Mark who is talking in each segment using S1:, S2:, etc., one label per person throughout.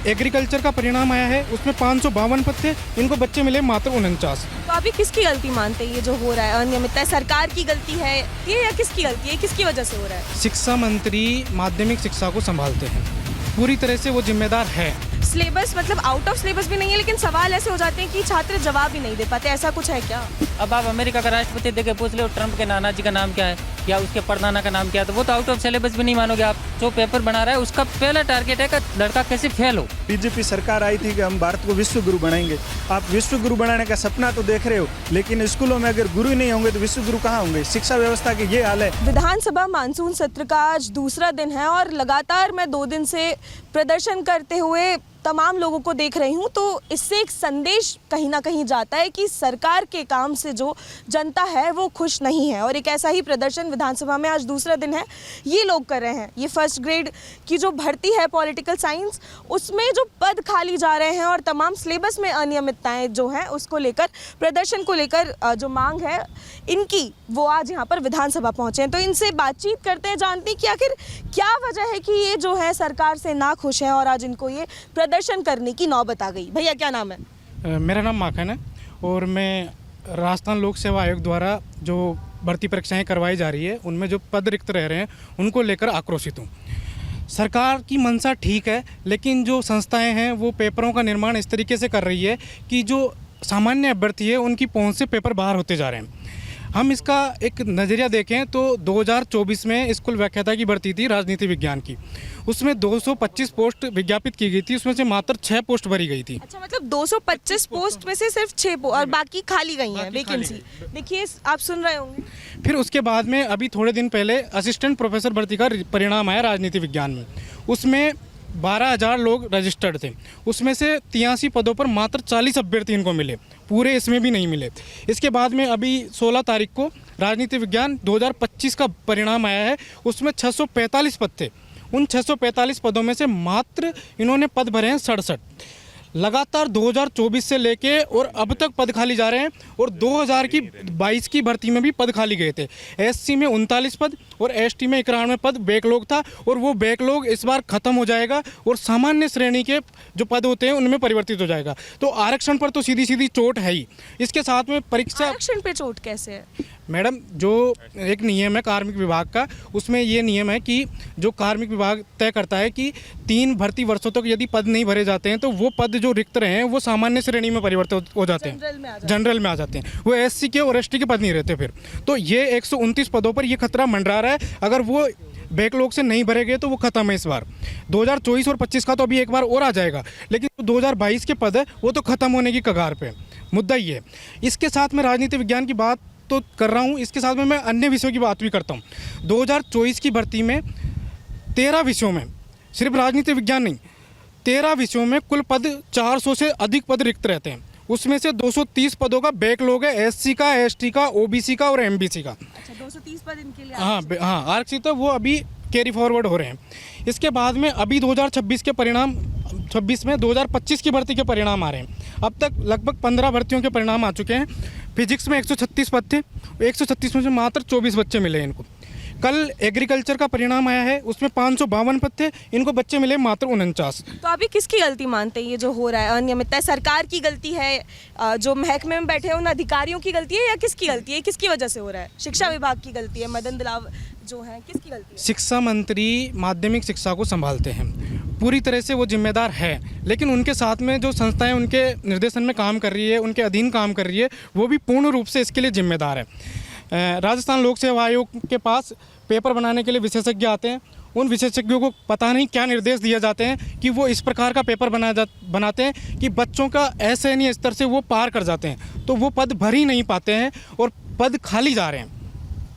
S1: Agriculture का परिणाम आया है, उसमें 552 पद थे, इनको बच्चे मिले मात्र 49।
S2: तो अभी किसकी गलती मानते हैं ये जो हो रहा है अनियमितता है? सरकार की गलती है ये या किसकी गलती है, किसकी वजह से हो रहा है?
S1: शिक्षा मंत्री माध्यमिक शिक्षा को संभालते हैं, पूरी तरह से वो जिम्मेदार है।
S2: सिलेबस मतलब आउट ऑफ सिलेबस भी नहीं है, लेकिन सवाल ऐसे हो जाते हैं कि छात्र जवाब ही नहीं दे पाते, ऐसा कुछ है क्या?
S3: अब आप अमेरिका का राष्ट्रपति देखे पूछ लो ट्रम्प के नाना जी का नाम क्या है या उसके परदाना का नाम क्या है, तो वो तो आउट ऑफ सिलेबस भी नहीं मानोगे आप। जो पेपर बना रहा है उसका पहला टारगेट है कि लड़का कैसे फेल हो।
S4: बीजेपी सरकार आई थी कि हम भारत को विश्व गुरु बनाएंगे। आप विश्व गुरु बनाने का सपना तो देख रहे हो, लेकिन स्कूलों में अगर गुरु ही नहीं होंगे तो विश्व गुरु कहाँ होंगे? शिक्षा व्यवस्था की ये हाल है।
S2: विधानसभा मानसून सत्र का आज दूसरा दिन है और लगातार मैं 2 दिन से प्रदर्शन करते हुए तमाम लोगों को देख रही हूँ, तो इससे एक संदेश कहीं ना कहीं जाता है कि सरकार के काम से जो जनता है वो खुश नहीं है। और एक ऐसा ही प्रदर्शन विधानसभा में आज दूसरा दिन है, ये लोग कर रहे हैं। ये फर्स्ट ग्रेड की जो भर्ती है पॉलिटिकल साइंस, उसमें जो पद खाली जा रहे हैं और तमाम सिलेबस में अनियमितताएं जो हैं उसको लेकर, प्रदर्शन को लेकर जो मांग है इनकी, वो आज यहाँ पर विधानसभा पहुँचे हैं। तो इनसे बातचीत करते हैं, जानते हैं कि आखिर क्या वजह है कि ये जो है सरकार से ना खुश हैं और आज इनको ये प्रदर्शन करने की नौबत आ गई। भैया क्या नाम है?
S1: मेरा नाम माखन है और मैं राजस्थान लोक सेवा आयोग द्वारा जो भर्ती परीक्षाएं करवाई जा रही है उनमें जो पद रिक्त रह रहे हैं उनको लेकर आक्रोशित हूँ। सरकार की मंशा ठीक है, लेकिन जो संस्थाएं हैं वो पेपरों का निर्माण इस तरीके से कर रही है कि जो सामान्य अभ्यर्थी है उनकी पहुंच से पेपर बाहर होते जा रहे हैं। हम इसका एक नज़रिया देखें तो 2024 में स्कूल व्याख्याता की भर्ती थी राजनीति विज्ञान की, उसमें 225 पोस्ट विज्ञापित की गई थी, उसमें से मात्र 6 पोस्ट भरी गई थी।
S2: अच्छा, मतलब 225 पोस्ट में से सिर्फ 6 और बाकी खाली गई हैं वैकेंसी। देखिए आप सुन रहे होंगे।
S1: फिर उसके बाद में अभी थोड़े दिन पहले असिस्टेंट प्रोफेसर भर्ती का परिणाम आया राजनीति विज्ञान में, उसमें 12,000 लोग रजिस्टर्ड थे, उसमें से 83 पदों पर मात्र 40 अभ्यर्थी इनको मिले, पूरे इसमें भी नहीं मिले। इसके बाद में अभी 16 तारीख को राजनीति विज्ञान 2025 का परिणाम आया है, उसमें 645 पद थे। उन 645 पदों में से मात्र इन्होंने पद भरे हैं 67। लगातार 2024 से लेके और अब तक पद खाली जा रहे हैं और 2022 की भर्ती में भी पद खाली गए थे। एससी में 39 पद और एसटी में 91 पद बैकलॉग था और वो बैकलॉग इस बार ख़त्म हो जाएगा और सामान्य श्रेणी के जो पद होते हैं उनमें परिवर्तित हो जाएगा। तो आरक्षण पर तो सीधी सीधी चोट है ही। इसके साथ में परीक्षा
S2: आरक्षण पे चोट कैसे है?
S1: मैडम, जो एक नियम है कार्मिक विभाग का, उसमें ये नियम है कि जो कार्मिक विभाग तय करता है कि 3 भर्ती वर्षों तक यदि पद नहीं भरे जाते हैं तो वो पद जो रिक्त रहे हैं वो सामान्य श्रेणी में परिवर्तित हो जाते हैं, जनरल में आ जाते हैं। वो एससी के और एसटी के पद नहीं रहते फिर। तो ये 129 पदों पर ये खतरा मंडरा रहा है। अगर वो बैकलॉग से नहीं भरे गए तो वो खत्म है इस बार। 2024 और 25 का तो अभी एक बार और आ जाएगा, लेकिन 2022 के पद है वो तो खत्म होने की कगार पे। मुद्दा ये है। इसके साथ में राजनीति विज्ञान की बात तो कर रहा हूँ, इसके साथ में मैं अन्य विषयों की बात भी करता हूँ। 2024 की भर्ती में 13 विषयों में, सिर्फ राजनीति विज्ञान नहीं, 13 विषयों में कुल पद 400 से अधिक पद रिक्त रहते हैं। उसमें से 230 पदों का बैकलॉग है, एससी का, एसटी का, ओबीसी का और एमबीसी का।
S2: अच्छा, 230 पद इनके लिए
S1: हाँ आरक्षित है, वो अभी कैरी फॉरवर्ड हो रहे हैं। इसके बाद में अभी 2026 के परिणाम, 26 में 2025 की भर्ती के परिणाम आ रहे हैं। अब तक लगभग 15 भर्तियों के परिणाम आ चुके हैं। फिजिक्स में 136 पद थे, 136 में से मात्र 24 बच्चे मिले इनको। कल एग्रीकल्चर का परिणाम आया है, उसमें 552 पद थे, इनको बच्चे मिले मात्र 49।
S2: तो अभी किसकी गलती मानते हैं ये जो हो रहा है अनियमितता है? सरकार की गलती है, जो महकमे में बैठे हैं उन अधिकारियों की गलती है, या किसकी गलती है? किसकी वजह से हो रहा है? शिक्षा विभाग की गलती है, मदन दिलाव जो है, किसकी गलती है?
S1: शिक्षा मंत्री माध्यमिक शिक्षा को संभालते हैं, पूरी तरह से वो जिम्मेदार है, लेकिन उनके साथ में जो संस्थाएं उनके निर्देशन में काम कर रही है, उनके अधीन काम कर रही है, वो भी पूर्ण रूप से इसके लिए जिम्मेदार है। राजस्थान लोक सेवा आयोग के पास पेपर बनाने के लिए विशेषज्ञ आते हैं, उन विशेषज्ञों को पता नहीं क्या निर्देश दिए जाते हैं कि वो इस प्रकार का पेपर बनाते हैं कि बच्चों का असहनीय स्तर से वो पार कर जाते हैं, तो वो पद भर ही नहीं पाते हैं और पद खाली जा रहे हैं।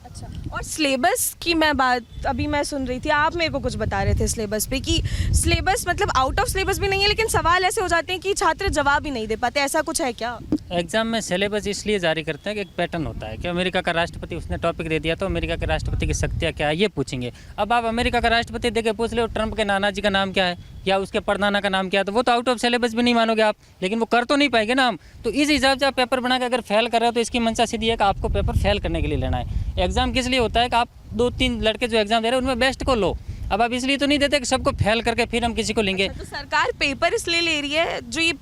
S2: अच्छा, और सिलेबस की मैं बात अभी मैं सुन रही थी, आप मेरे को कुछ बता रहे थे सिलेबस पे कि सिलेबस मतलब आउट ऑफ सिलेबस भी नहीं है, लेकिन सवाल ऐसे हो जाते हैं कि छात्र जवाब ही नहीं दे पाते, ऐसा कुछ है क्या?
S3: एग्जाम में सिलेबस इसलिए जारी करते हैं कि एक पैटर्न होता है कि अमेरिका का राष्ट्रपति उसने टॉपिक दे दिया तो अमेरिका के राष्ट्रपति की शक्तियाँ क्या है ये पूछेंगे। अब आप अमेरिका का राष्ट्रपति देखे पूछ लो ट्रम्प के नाना जी का नाम क्या है या उसके परदाना का नाम क्या है, तो वो तो आउट ऑफ सिलेबस भी नहीं मानोगे आप, लेकिन वो कर तो नहीं पाएंगे ना हम। तो इस हिसाब से आप पेपर बना के अगर फेल कर रहे हो तो इसकी मंशा सीधी है कि आपको पेपर फेल करने के लिए लेना है। एग्जाम किस लिए होता है कि आप 2-3 लड़के जो एग्जाम दे रहे हैं उनमें बेस्ट को लो। अब आप इसलिए तो नहीं देते कि सबको फेल करके फिर हम किसी को लेंगे।
S2: तो सरकार पेपर इसलिए ले रही है, जो ये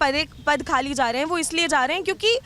S2: पद खाली जा रहे हैं वो इसलिए जा रहे हैं क्योंकि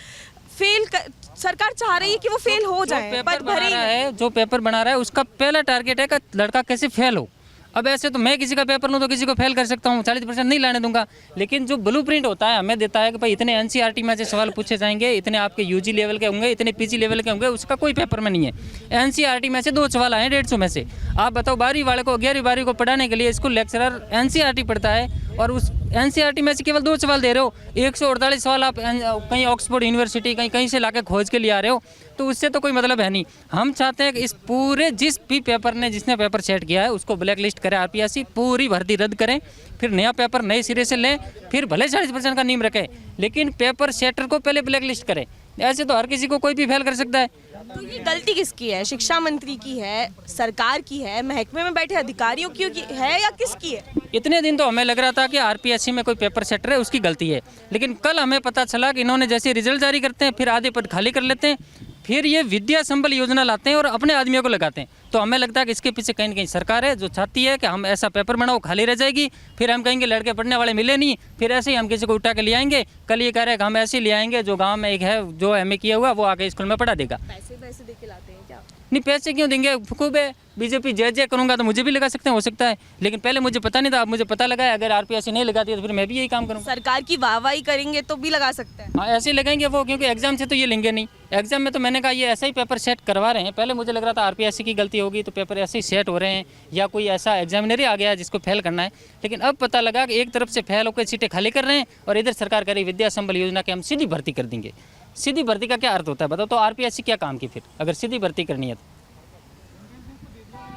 S2: सरकार चाह रही है कि वो फेल हो जाए, पद भरे ही नहीं।
S3: जो पेपर बना रहा है उसका पहला टारगेट है कि लड़का कैसे फेल हो। अब ऐसे तो मैं किसी का पेपर लूँ तो किसी को फेल कर सकता हूँ, 40% नहीं लाने दूंगा। लेकिन जो ब्लूप्रिंट होता है हमें देता है कि भाई इतने एनसीईआरटी में से सवाल पूछे जाएंगे, इतने आपके यूजी लेवल के होंगे, इतने पीजी लेवल के होंगे, उसका कोई पेपर में नहीं है। एनसीईआरटी में से 2 सवाल आए 150 में से। आप बताओ 12वीं वाले को 11वीं 12वीं को पढ़ाने के लिए स्कूल लेक्चरर एनसीईआरटी पढ़ता है और उस एनसीईआरटी में से केवल 2 सवाल दे रहे हो। 148 सवाल आप कहीं ऑक्सफोर्ड यूनिवर्सिटी कहीं से लाके खोज के लिए आ रहे हो, तो उससे तो कोई मतलब है नहीं। हम चाहते हैं कि इस पूरे जिस भी पेपर ने जिसने पेपर सेट किया है उसको ब्लैक लिस्ट करें, आरपीएससी पूरी भर्ती रद्द करें, फिर नया पेपर नए सिरे से लें, फिर भले 40% का नियम रखें, लेकिन पेपर सेटर को पहले ब्लैक लिस्ट करें। ऐसे तो हर किसी को कोई भी फेल कर सकता है।
S2: तो ये गलती किसकी है? शिक्षा मंत्री की है, सरकार की है, महकमे में बैठे अधिकारियों की है या किसकी है?
S3: इतने दिन तो हमें लग रहा था कि आरपीएससी में कोई पेपर सेटर है उसकी गलती है, लेकिन कल हमें पता चला कि इन्होंने जैसे रिजल्ट जारी करते हैं फिर आधे पद खाली कर लेते हैं, फिर ये विद्या संबल योजना लाते हैं और अपने आदमियों को लगाते हैं। तो हमें लगता है कि इसके पीछे कहीं ना कहीं सरकार है जो चाहती है कि हम ऐसा पेपर बनाओ खाली रह जाएगी, फिर हम कहेंगे लड़के पढ़ने वाले मिले नहीं, फिर ऐसे ही हम किसी को उठा के ले आएंगे। कल ये कह रहे हैं कि हम ऐसे ही ले आएंगे जो गांव में एक है जो एमए किया हुआ वो आके स्कूल में पढ़ा देगा।
S2: पैसे दे के लाते हैं क्या?
S3: नहीं, पैसे क्यों देंगे? खूब है, बीजेपी जय करूंगा तो मुझे भी लगा सकते हैं, हो सकता है, लेकिन पहले मुझे पता नहीं था, अब मुझे पता लगा है। अगर आरपीएससी नहीं लगाती तो फिर मैं भी यही काम करूँगा।
S2: सरकार की वाहवाही करेंगे तो भी लगा सकते हैं।
S3: हाँ, ऐसे ही लगाएंगे वो, क्योंकि एग्जाम से तो ये लेंगे नहीं। एग्जाम में तो मैंने कहा ये ऐसा ही पेपर सेट करवा रहे हैं। पहले मुझे लग रहा था आरपीएससी की गलती होगी तो पेपर ऐसे ही सेट हो रहे हैं या कोई ऐसा एग्जामिनर ही आ गया जिसको फेल करना है, लेकिन अब पता लगा कि एक तरफ से फेल होकर सीटें खाली कर रहे हैं और इधर सरकार कह रही विद्या संबल योजना के हम सीधी भर्ती कर देंगे। सीधी भर्ती का क्या अर्थ होता है बताओ? तो आरपीएससी क्या काम की फिर अगर सीधी भर्ती करनी है तो?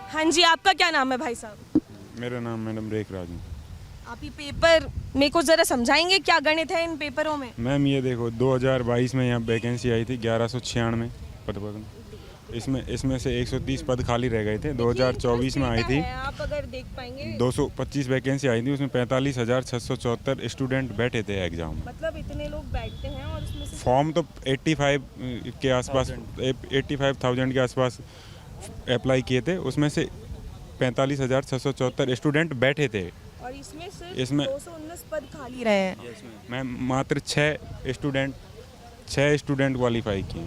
S2: हाँ जी, आपका क्या नाम है भाई साहब?
S5: मेरा नाम मैडम रेख राज है।
S2: आप ये पेपर मेरे को ज़रा समझाएंगे क्या गणित है इन पेपरों में?
S5: मैम ये देखो 2022 में यहाँ वैकेंसी आई थी 1196 पद पर। इसमें से 130 पद खाली रह गए थे। 2024 में आई थी,
S2: आप अगर देख पाएंगे
S5: 225 वैकेंसी आई थी, उसमें 45,674 स्टूडेंट बैठे थे एग्जाम में।
S2: मतलब इतने लोग बैठते हैं और उसमें से
S5: फॉर्म तो 85 के आसपास 85,000 के आसपास अप्लाई किए थे, उसमें से 45,674 स्टूडेंट बैठे थे
S2: और इसमें सिर्फ
S5: इसमें
S2: 219 पद खाली रहे हैं।
S5: मैम मात्र 6 स्टूडेंट क्वालिफाई किए।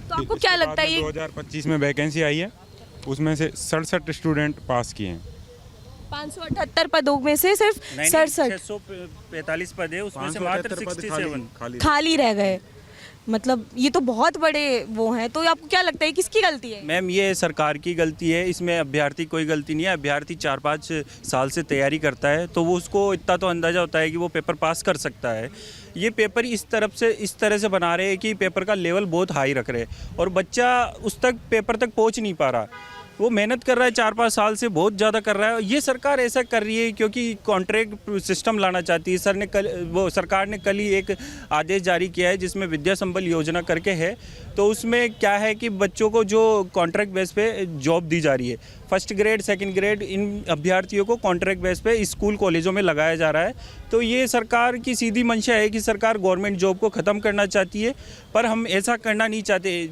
S2: तो आपको क्या लगता है ये
S5: 2025 में वैकेंसी आई है, उसमें से 67 स्टूडेंट पास किए हैं।
S2: 578 पदों में से सिर्फ 67
S6: 645 पद है, उसमें से मात्र 67
S2: खाली रह गए। मतलब ये तो बहुत बड़े वो हैं। तो आपको क्या लगता है किसकी गलती है?
S6: मैम ये सरकार की गलती है, इसमें अभ्यर्थी कोई गलती नहीं है। अभ्यर्थी 4-5 साल से तैयारी करता है तो वो उसको इतना तो अंदाज़ा होता है कि वो पेपर पास कर सकता है। ये पेपर इस तरह से बना रहे हैं कि पेपर का लेवल बहुत हाई रख रहे हैं और बच्चा उस तक पेपर तक पहुंच नहीं पा रहा। वो मेहनत कर रहा है 4-5 साल से, बहुत ज़्यादा कर रहा है। ये सरकार ऐसा कर रही है क्योंकि कॉन्ट्रैक्ट सिस्टम लाना चाहती है। सरकार ने कल ही एक आदेश जारी किया है जिसमें विद्या संबल योजना करके है। तो उसमें क्या है कि बच्चों को जो कॉन्ट्रैक्ट बेस पे जॉब दी जा रही है, फर्स्ट ग्रेड सेकंड ग्रेड, इन अभ्यर्थियों को कॉन्ट्रैक्ट बेस पे स्कूल कॉलेजों में लगाया जा रहा है। तो ये सरकार की सीधी मंशा है कि सरकार गवर्नमेंट जॉब को ख़त्म करना चाहती है, पर हम ऐसा करना नहीं चाहते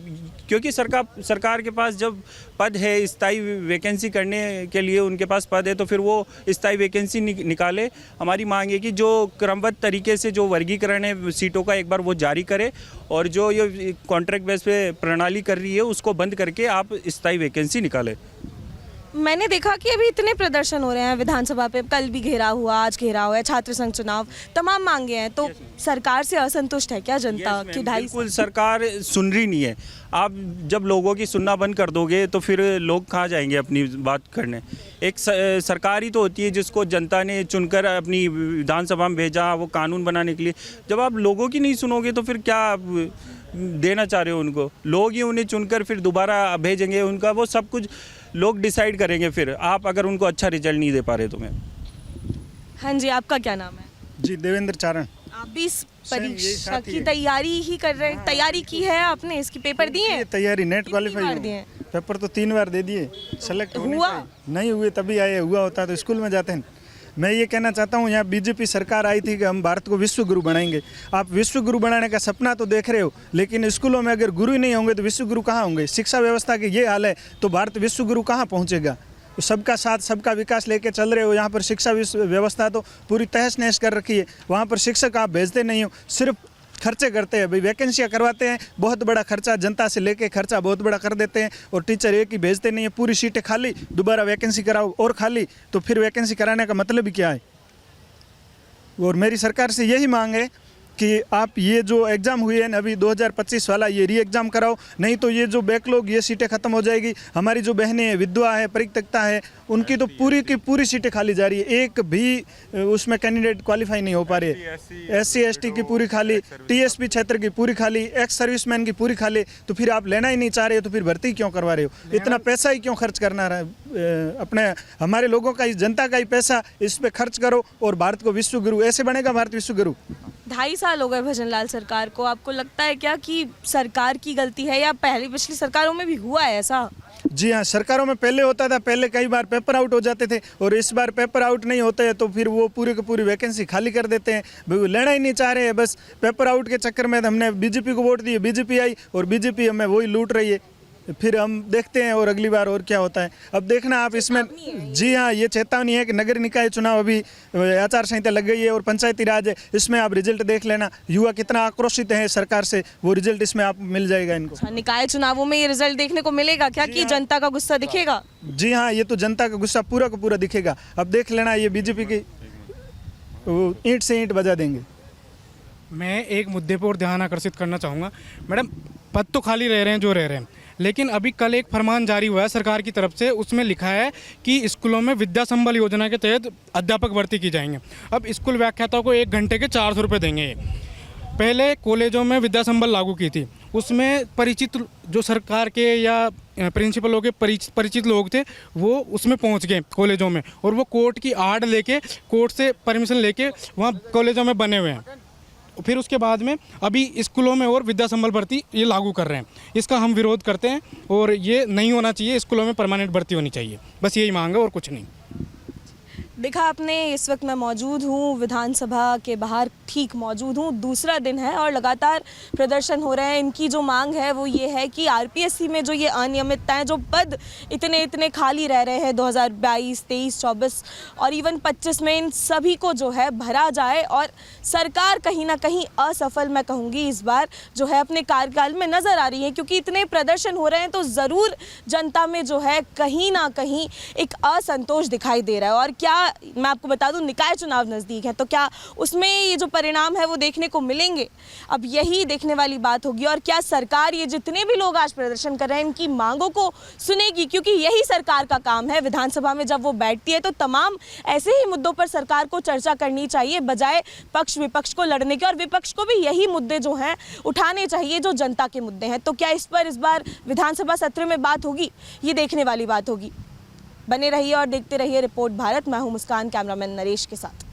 S6: क्योंकि सरकार के पास जब पद है, स्थायी वैकेंसी करने के लिए उनके पास पद है, तो फिर वो स्थायी वैकेंसी निकाले। हमारी मांग है कि जो क्रमबद्ध तरीके से जो वर्गीकरण है सीटों का एक बार वो जारी करे और जो ये कॉन्ट्रैक्ट बेस पे प्रणाली कर रही है उसको बंद करके आप स्थायी वैकेंसी निकालें।
S2: मैंने देखा कि अभी इतने प्रदर्शन हो रहे हैं विधानसभा पे, कल भी घेराव हुआ, आज घेराव है, छात्र संघ चुनाव, तमाम मांगे हैं। तो सरकार से असंतुष्ट है क्या जनता की?
S6: बिल्कुल, सरकार सुन रही नहीं है। आप जब लोगों की सुनना बंद कर दोगे तो फिर लोग कहाँ जाएंगे अपनी बात करने? एक सरकार ही तो होती है जिसको जनता ने चुनकर अपनी विधानसभा में भेजा, वो कानून बनाने के लिए। जब आप लोगों की नहीं सुनोगे तो फिर क्या देना चाह रहे हो उनको? लोग ही उन्हें चुनकर फिर दोबारा भेजेंगे, उनका वो सब कुछ लोग डिसाइड करेंगे फिर, आप अगर उनको अच्छा रिजल्ट नहीं दे पा रहे तुम्हें।
S2: हाँ जी, आपका क्या नाम है?
S4: जी देवेंद्र चारण।
S2: आप भी इस परीक्षा की तैयारी ही कर रहे हैं? तैयारी की है आपने? इसकी पेपर दिए हैं?
S4: तैयारी नेट
S2: कितनी बार
S4: क्वालिफाई
S2: दिए हैं?
S4: पेपर तो 3 बार दे दिए, सेलेक्ट
S2: हुआ?
S4: नहीं हुए तभी आए, हुआ होता तो स्कूल में जाते हैं। मैं ये कहना चाहता हूँ, यहाँ बीजेपी सरकार आई थी कि हम भारत को विश्व गुरु बनाएंगे। आप विश्व गुरु बनाने का सपना तो देख रहे हो, लेकिन स्कूलों में अगर गुरु ही नहीं होंगे तो विश्व गुरु कहाँ होंगे? शिक्षा व्यवस्था की ये हाल है तो भारत विश्व गुरु कहाँ पहुँचेगा? सबका साथ सबका विकास लेके चल रहे हो। यहाँ पर शिक्षा व्यवस्था तो पूरी तहस नहस कर रखी है। वहाँ पर शिक्षक आप भेजते नहीं हो, सिर्फ खर्चे करते हैं। भाई वैकेंसियाँ करवाते हैं, बहुत बड़ा खर्चा जनता से लेके खर्चा बहुत बड़ा कर देते हैं, और टीचर एक ही भेजते नहीं है। पूरी सीटें खाली, दोबारा वैकेंसी कराओ और खाली, तो फिर वैकेंसी कराने का मतलब ही क्या है। और मेरी सरकार से यही मांग है कि आप ये जो एग्ज़ाम हुए हैं अभी 2025 वाला, ये री एग्ज़ाम कराओ, नहीं तो ये जो बैकलॉग, ये सीटें ख़त्म हो जाएगी। हमारी जो बहनें हैं, विधवा है, परित्यक्ता है, उनकी तो पूरी की पूरी सीटें खाली जा रही है। एक भी उसमें कैंडिडेट क्वालिफाई नहीं हो पा रही है। SC ST की पूरी खाली, TSP क्षेत्र की पूरी खाली, एक्स सर्विसमैन की पूरी खाली। तो फिर आप लेना ही नहीं चाह रहे हो, तो फिर भर्ती क्यों करवा रहे हो? इतना पैसा ही क्यों खर्च करना रहा अपने हमारे लोगों का, इस जनता का ही पैसा इस पर खर्च करो और भारत को विश्व गुरु, ऐसे बनेगा भारत विश्व गुरु।
S2: 2.5 साल हो गए भजनलाल सरकार को। आपको लगता है क्या कि सरकार की गलती है, या पहली पिछली सरकारों में भी हुआ है ऐसा?
S4: जी हाँ, सरकारों में पहले होता था, पहले कई बार पेपर आउट हो जाते थे, और इस बार पेपर आउट नहीं होते हैं तो फिर वो पूरी की पूरी वैकेंसी खाली कर देते हैं। भाई वो लेना ही नहीं चाह रहे हैं, बस पेपर आउट के चक्कर में हमने BJP को वोट दिए, BJP आई और BJP हमें वही लूट रही है। फिर हम देखते हैं और अगली बार और क्या होता है। अब देखना आप इसमें। जी हाँ, ये चेतावनी है कि नगर निकाय चुनाव, अभी आचार संहिता लग गई है और पंचायती राज है, इसमें आप रिजल्ट देख लेना। युवा कितना आक्रोशित है सरकार से, वो रिजल्ट इसमें आप मिल जाएगा इनको।
S2: निकाय चुनावों में ये रिजल्ट देखने को मिलेगा क्या कि जनता का गुस्सा दिखेगा?
S4: जी हाँ, ये तो जनता का गुस्सा पूरा का पूरा दिखेगा। अब देख लेना, ये BJP की ईंट से ईंट बजा देंगे।
S1: मैं एक मुद्दे पर ध्यान आकर्षित करना चाहूँगा। मैडम, पद तो खाली रह रहे हैं जो रह रहे हैं, लेकिन अभी कल एक फरमान जारी हुआ है सरकार की तरफ से, उसमें लिखा है कि स्कूलों में विद्या संबल योजना के तहत अध्यापक भर्ती की जाएंगे। अब स्कूल व्याख्याताओं को 1 घंटे के 400 रुपये देंगे। पहले कॉलेजों में विद्या संबल लागू की थी, उसमें परिचित जो सरकार के या प्रिंसिपलों के परिचित लोग थे, वो उसमें पहुंच गए कॉलेजों में, और वो कोर्ट की आड़ लेके, कोर्ट से परमिशन लेके वहाँ कॉलेजों में बने हुए हैं। फिर उसके बाद में अभी स्कूलों में और विद्या संबल भर्ती ये लागू कर रहे हैं। इसका हम विरोध करते हैं, और ये नहीं होना चाहिए। स्कूलों में परमानेंट भर्ती होनी चाहिए, बस यही मांग है और कुछ नहीं।
S2: देखा आपने, इस वक्त मैं मौजूद हूँ विधानसभा के बाहर, ठीक मौजूद हूँ। दूसरा दिन है और लगातार प्रदर्शन हो रहे हैं। इनकी जो मांग है वो ये है कि RPSC में जो ये अनियमितताएं, जो पद इतने खाली रह रहे हैं 2022, 23, 24 और इवन 25 में, इन सभी को जो है भरा जाए। और सरकार कहीं ना कहीं असफल, मैं कहूँगी, इस बार जो है अपने कार्यकाल में नज़र आ रही है, क्योंकि इतने प्रदर्शन हो रहे हैं तो ज़रूर जनता में जो है कहीं ना कहीं एक असंतोष दिखाई दे रहा है। और क्या मैं आपको बता दूं, निकाय चुनाव नज़दीक है, तो क्या उसमें ये जो परिणाम है वो देखने को मिलेंगे? अब यही देखने वाली बात होगी। और क्या सरकार, ये जितने भी लोग आज प्रदर्शन कर रहे हैं, इनकी मांगों को सुनेगी? क्योंकि यही सरकार का काम है। विधानसभा में जब वो बैठती है तो तमाम ऐसे ही मुद्दों पर सरकार को चर्चा करनी चाहिए, बजाय पक्ष विपक्ष को लड़ने के। और विपक्ष को भी यही मुद्दे जो हैं उठाने चाहिए, जो जनता के मुद्दे हैं। तो क्या इस पर इस बार विधानसभा सत्र में बात होगी? ये देखने वाली बात होगी। बने रहिए और देखते रहिए रिपोर्ट भारत। मैं हूं मुस्कान, कैमरामैन नरेश के साथ।